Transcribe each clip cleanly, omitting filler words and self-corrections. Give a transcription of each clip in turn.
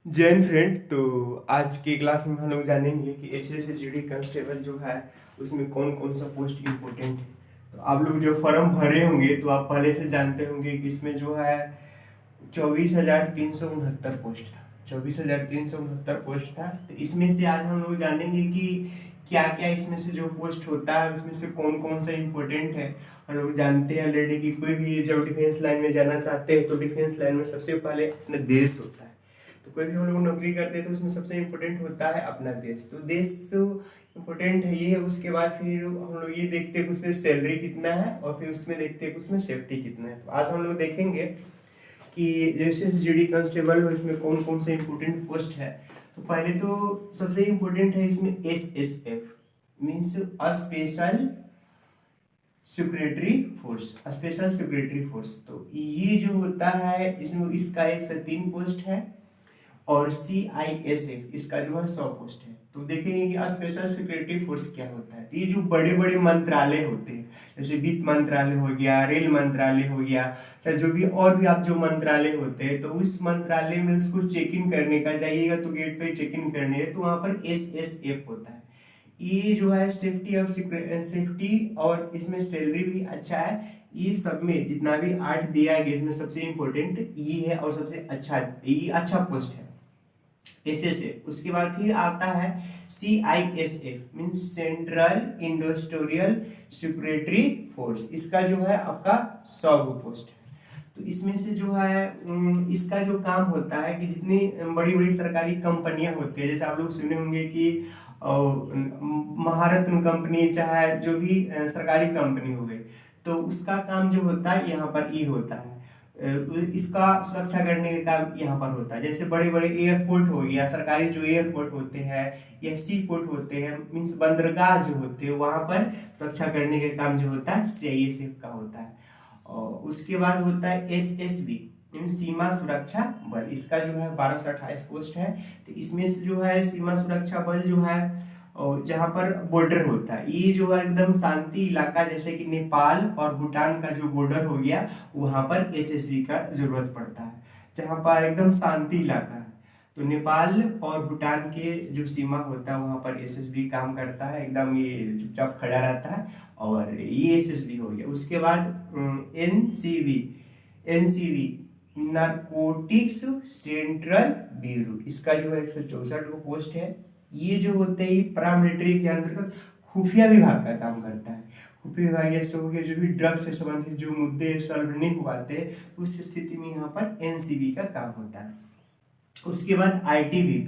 Jain friend, तो आज की क्लास में हम लोग जानेंगे कि एसएसजी कांस्टेबल जो है उसमें कौन कौन सा पोस्ट इम्पोर्टेंट है। तो आप लोग जो फॉर्म भरे होंगे तो आप पहले से जानते होंगे कि इसमें जो है 24,369 पोस्ट था। 24,369 पोस्ट था। तो इसमें से आज हम लोग जानेंगे कि क्या क्या इसमें से जो पोस्ट होता है उसमें से कौन कौन सा इम्पोर्टेंट है। हम लोग जानते हैं ऑलरेडी कि कोई भी जब डिफेंस लाइन में जाना चाहते हैं तो डिफेंस लाइन में सबसे पहले अपना देश होता है। तो कोई भी हम लोग नौकरी करते हैं तो उसमें सबसे इम्पोर्टेंट होता है अपना देश। तो देश इम्पोर्टेंट है ये। उसके बाद फिर हम लोग ये देखते हैं कि उसमें सैलरी कितना है और फिर उसमें देखते हैं कि उसमें सेफ्टी कितना है। तो आज हम लोग देखेंगे कि जैसे जीडी कांस्टेबल हो इसमें कौन कौन से इम्पोर्टेंट पोस्ट है। तो पहले तो सबसे इम्पोर्टेंट है इसमें SSF means special security force. Special security force तो ये जो होता है इसमें इसका 103 पोस्ट है और CISF इसका जो है 100 पोस्ट है। तो देखेंगे कि स्पेशल सिक्योरिटी फोर्स क्या होता है। तो ये जो बड़े बड़े मंत्रालय होते हैं जैसे वित्त मंत्रालय हो गया, रेल मंत्रालय हो गया, चाहे जो भी और भी आप जो मंत्रालय होते हैं तो उस मंत्रालय में उसको चेक इन करने का जाइएगा तो गेट पे चेक इन करने है तो वहां पर SSF होता है। ये जो है सेफ्टी और सेफ्टी और इसमें सैलरी भी अच्छा है। ये सब में जितना भी आर्ट दिया गया इसमें सबसे इम्पोर्टेंट ये है और सबसे अच्छा ये अच्छा पोस्ट है एसएसएफ। उसके बाद फिर आता है CISF means central industrial security force. इसका जो है आपका 100 पोस्ट है। तो इसमें से जो है इसका जो काम होता है कि जितनी बड़ी बड़ी सरकारी कंपनियां होती है जैसे आप लोग सुने होंगे कि महारत्न कंपनी चाहे जो भी सरकारी कंपनी हो गई तो उसका काम जो होता है यहाँ पर ये होता है। इसका सुरक्षा करने का काम यहाँ पर होता है। जैसे बड़े बड़े एयरपोर्ट हो गया, सरकारी जो एयरपोर्ट होते हैं या सी पोर्ट होते हैं मीन्स बंदरगाह जो होते हैं वहां पर सुरक्षा करने का काम जो होता है CISF का होता है। और उसके बाद होता है SSB सीमा सुरक्षा बल। इसका जो है 1228 पोस्ट है। तो इसमें से जो है सीमा सुरक्षा बल जो है और जहाँ पर बॉर्डर होता है ये जो है एकदम शांति इलाका जैसे कि नेपाल और भूटान का जो बॉर्डर हो गया वहां पर SSB का जरूरत पड़ता है। जहाँ पर एकदम शांति इलाका है तो नेपाल और भूटान के जो सीमा होता है वहां पर SSB काम करता है। एकदम ये चुपचाप खड़ा रहता है और ये SSB हो गया। उसके बाद NCV नारकोटिक्स सेंट्रल ब्यूरो। इसका जो है 164 पोस्ट है। ये जो होते हैं पैरामिलिट्री के अंतर्गत खुफिया विभाग का काम करता है। खुफिया विभाग ऐसे हो गया जो भी ड्रग्स से संबंधित जो मुद्दे सॉल्व नहीं हो पाते उस स्थिति में यहाँ पर NCB का काम होता है। उसके बाद ITBP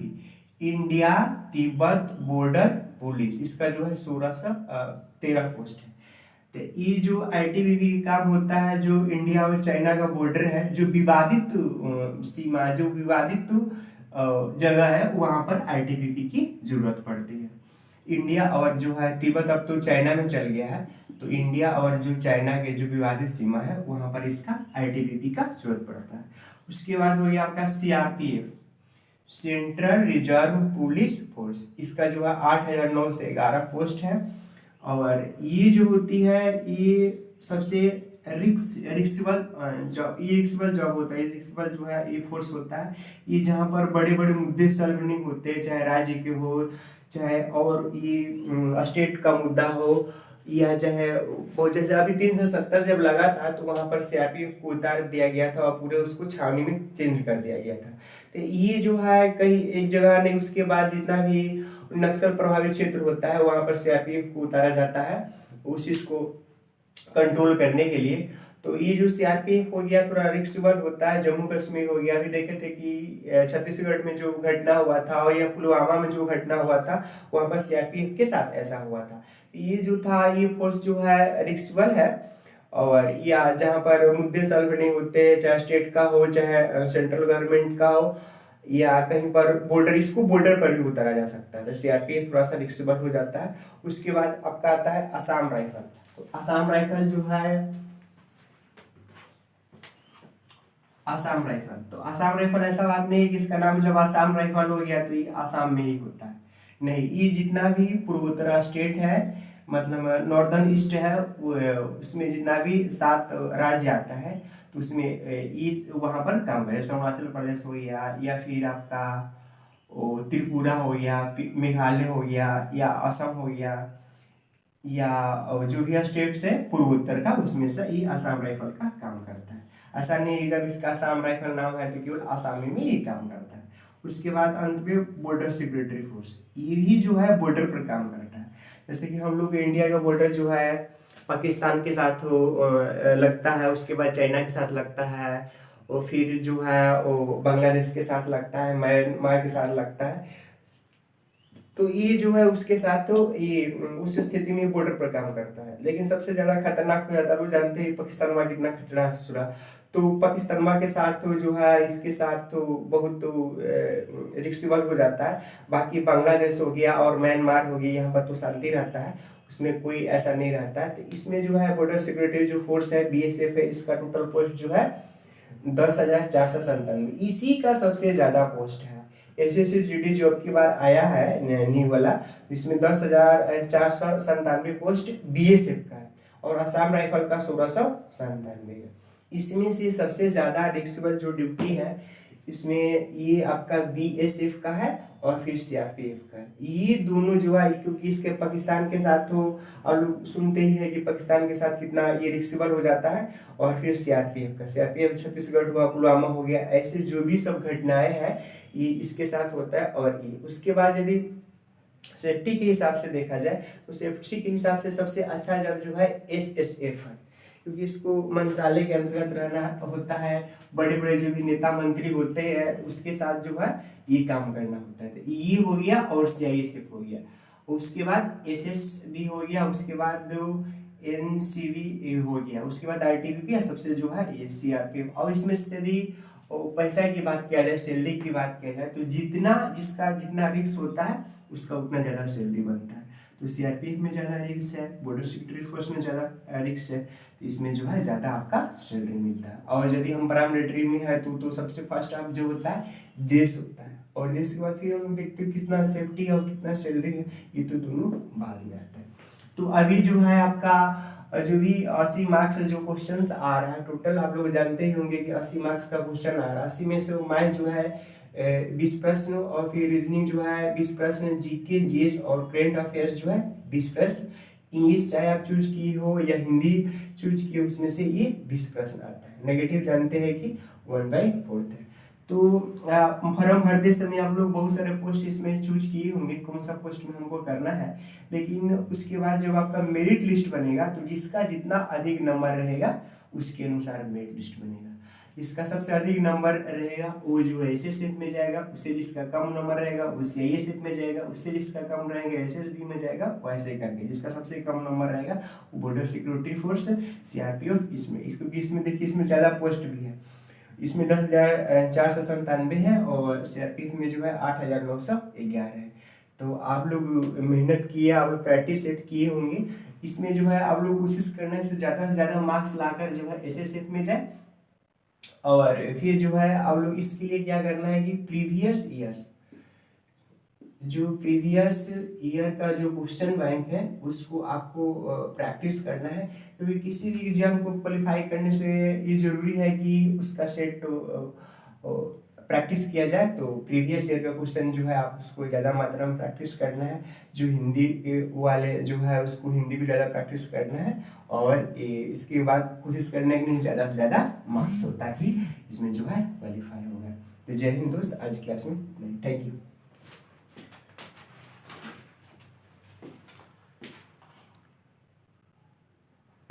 India Tibet border police. इसका जो है 1613 पोस्ट है। तो ये जो ITBP का काम होता है जो इंडिया और चाइना का बॉर्डर है जो विवादित सीमा जो विवादित जगह है वहां पर ITBP की जरूरत पड़ती है। इंडिया और जो है तिब्बत अब तो चाइना में चल गया है तो इंडिया और जो चाइना के जो विवादित सीमा है वहां पर इसका ITBP का जरूरत पड़ता है। उसके बाद हो गया आपका CRPF central reserve police force. इसका जो है 8,911 पोस्ट है। और ये जो होती है ये सबसे रिक्सबल जॉब ये रिक्सबल जॉब होता है। रिक्सबल जो है ये फोर्स होता है ये जहाँ पर बड़े बड़े मुद्दे सॉल्व नहीं होते चाहे राज्य के हो चाहे और ये स्टेट का मुद्दा हो या चाहे वो जैसे अभी 370 जब लगा था तो वहां पर CRPF को उतार दिया गया था और पूरे उसको छावनी में चेंज कर दिया गया था। तो ये जो है कहीं एक जगह नहीं उसके बाद जितना भी नक्सल प्रभावित क्षेत्र होता है वहां पर CRPF को उतारा जाता है उस चीज को कंट्रोल करने के लिए। तो ये जो CRPF हो गया थोड़ा रिक्सबल होता है। जम्मू कश्मीर हो गया अभी देखे थे कि छत्तीसगढ़ में जो घटना हुआ था और या पुलवामा में जो घटना हुआ था वहां पर CRPF के साथ ऐसा हुआ था। ये जो था ये फोर्स जो है रिक्सबल है और या जहाँ पर मुद्दे सॉल्व नहीं होते चाहे स्टेट का हो चाहे सेंट्रल गवर्नमेंट का हो या कहीं पर बॉर्डर इसको बॉर्डर पर भी उतारा जा सकता है तो CRPF थोड़ा सा रिक्सबल हो जाता है। उसके बाद आपका आता है असम राइफल। तो असम राइफल जो है आसाम राइफल। तो आसाम राइफल ऐसा बात नहीं है कि इसका नाम जब आसाम राइफल हो गया तो ये आसाम में ही होता है। नहीं, ये जितना भी पूर्वोत्तर स्टेट है मतलब नॉर्दर्न ईस्ट है उसमें जितना भी 7 राज्य आता है तो उसमें ये वहाँ पर काम करे, जैसे अरुणाचल प्रदेश हो गया, या फिर आपका त्रिपुरा हो गया, मेघालय हो गया, या असम हो गया, या जो भी स्टेट्स है पूर्वोत्तर का, उसमें से ये आसाम राइफल का काम करता है। ऐसा नहीं है जब इसका आसाम राइफल नाम है तो केवल आसामी में ये काम करता है। उसके बाद अंत में बॉर्डर सिक्योरिटी फोर्स, ये भी जो है बॉर्डर पर काम करता है। जैसे कि हम लोग इंडिया का बॉर्डर जो है पाकिस्तान के साथ लगता है, उसके बाद चाइना के साथ लगता है, और फिर जो है वो बांग्लादेश के साथ लगता है, म्यांमार के साथ लगता है। तो ये जो है उसके साथ तो ये उस स्थिति में बॉर्डर पर काम करता है। लेकिन सबसे ज्यादा खतरनाक हो जाता है, वो जानते हैं पाकिस्तान वहाँ कितना खतरा है ससुरा। तो पाकिस्तान के साथ तो जो है इसके साथ तो बहुत तो रिस्क हो जाता है। बाकी बांग्लादेश हो गया और म्यांमार हो गया, यहाँ पर तो शांति रहता है, उसमें कोई ऐसा नहीं रहता है। तो इसमें जो है बॉर्डर सिक्योरिटी जो फोर्स है BSF है, इसका टोटल पोस्ट जो है 10,497, इसी का सबसे ज्यादा पोस्ट है। SSC जो अब की बार आया है न्यू वाला, तो इसमें 10,497 पोस्ट BSF का है, और असम राइफल का 1697 है। इसमें से सबसे ज्यादा रिस्केबल जो ड्यूटी है इसमें ये आपका BSF का है और फिर CRPF का है। ये दोनों जो है, क्योंकि इसके पाकिस्तान के साथ तो आप लोग सुनते ही है कि पाकिस्तान के साथ कितना ये रिस्केबल हो जाता है। और फिर CRPF का, CRPF छत्तीसगढ़ हुआ, पुलवामा हो गया, ऐसे जो भी सब घटनाएं हैं ये इसके साथ होता है। और ये उसके बाद यदि सेफ्टी के हिसाब से देखा जाए तो सेफ्टी के हिसाब से सबसे अच्छा जब जो है SSF है, क्योंकि इसको मंत्रालय के अंतर्गत रहना होता है। बड़े बड़े जो भी नेता मंत्री होते हैं उसके साथ जो है ये काम करना होता है। तो ये हो गया और CISF हो गया, उसके बाद SSB हो गया, उसके बाद NCV हो गया, उसके बाद ITBP, सबसे जो है ये CRPF। और इसमें से यदि पैसा की बात किया जाए, सैलरी की बात किया जाए, तो जिसका जितना रिस्क होता है उसका उतना ज़्यादा सैलरी बनता है। तो CRPF में ज़्यादा रिस्क है, बॉर्डर सिक्योरिटी फोर्स में ज़्यादा रिस्क है, तो इसमें जो है ज़्यादा आपका सैलरी मिलता है। और यदि हम पैरामिलिट्री में है तो सबसे फर्स्ट आप जो होता है देश होता है, और देश के बाद फिर हम देखते हैं कितना सेफ्टी है और कितना सैलरी है, ये तो दोनों बाद में आता है। तो अभी जो है आपका जो भी 80 मार्क्स जो क्वेश्चंस आ रहा है टोटल, आप लोग जानते ही होंगे कि 80 मार्क्स का क्वेश्चन आ रहा है। 80 में से मैथ जो है 20 प्रश्न, और फिर रीजनिंग जो है 20 प्रश्न, GK GS और करंट अफेयर्स जो है 20 प्रश्न। इंग्लिश चाहे आप चूज की हो या हिंदी चूज की हो, उसमें से ये 20 प्रश्न आता है। नेगेटिव जानते हैं कि 1/4 है। तो फॉर्म भरते समय आप लोग बहुत सारे पोस्ट इसमें चूज किए होंगे कौन सा पोस्ट में हमको करना है, लेकिन उसके बाद जब आपका मेरिट लिस्ट बनेगा तो जिसका जितना अधिक नंबर रहेगा उसके अनुसार मेरिट लिस्ट बनेगा। जिसका सबसे अधिक नंबर रहेगा वो जो है SSF में जाएगा, उससे जिसका कम नंबर रहेगा वो CISF में जाएगा, उससे जिसका कम रहेगा SSB में जाएगा, वैसे करके जिसका सबसे कम नंबर रहेगा वो बॉर्डर सिक्योरिटी फोर्स CRPF इसमें देखिए इसमें ज़्यादा पोस्ट भी है। इसमें 10,497 है और CRPF में जो है 8,911 है। तो आप लोग मेहनत किए, आप लोग प्रैक्टिस सेट किए होंगे। इसमें जो है आप लोग कोशिश करने से ज़्यादा मार्क्स लाकर जो है SSF में जाए। और फिर जो है आप लोग इसके लिए क्या करना है कि प्रीवियस ईयर का जो क्वेश्चन बैंक है उसको आपको प्रैक्टिस करना है, क्योंकि किसी भी एग्जाम को क्वालिफाई करने से ये जरूरी है कि उसका सेट प्रैक्टिस किया जाए। तो प्रीवियस ईयर का क्वेश्चन जो है आप उसको ज़्यादा मात्रा में प्रैक्टिस करना है। जो हिंदी के वाले जो है उसको हिंदी भी ज़्यादा प्रैक्टिस करना है, और इसके बाद कोशिश करने के लिए ज़्यादा से ज़्यादा मार्क्स होता है कि इसमें जो है क्वालिफाई होगा। तो जय हिंद दोस्त, आज क्लास में थैंक यू।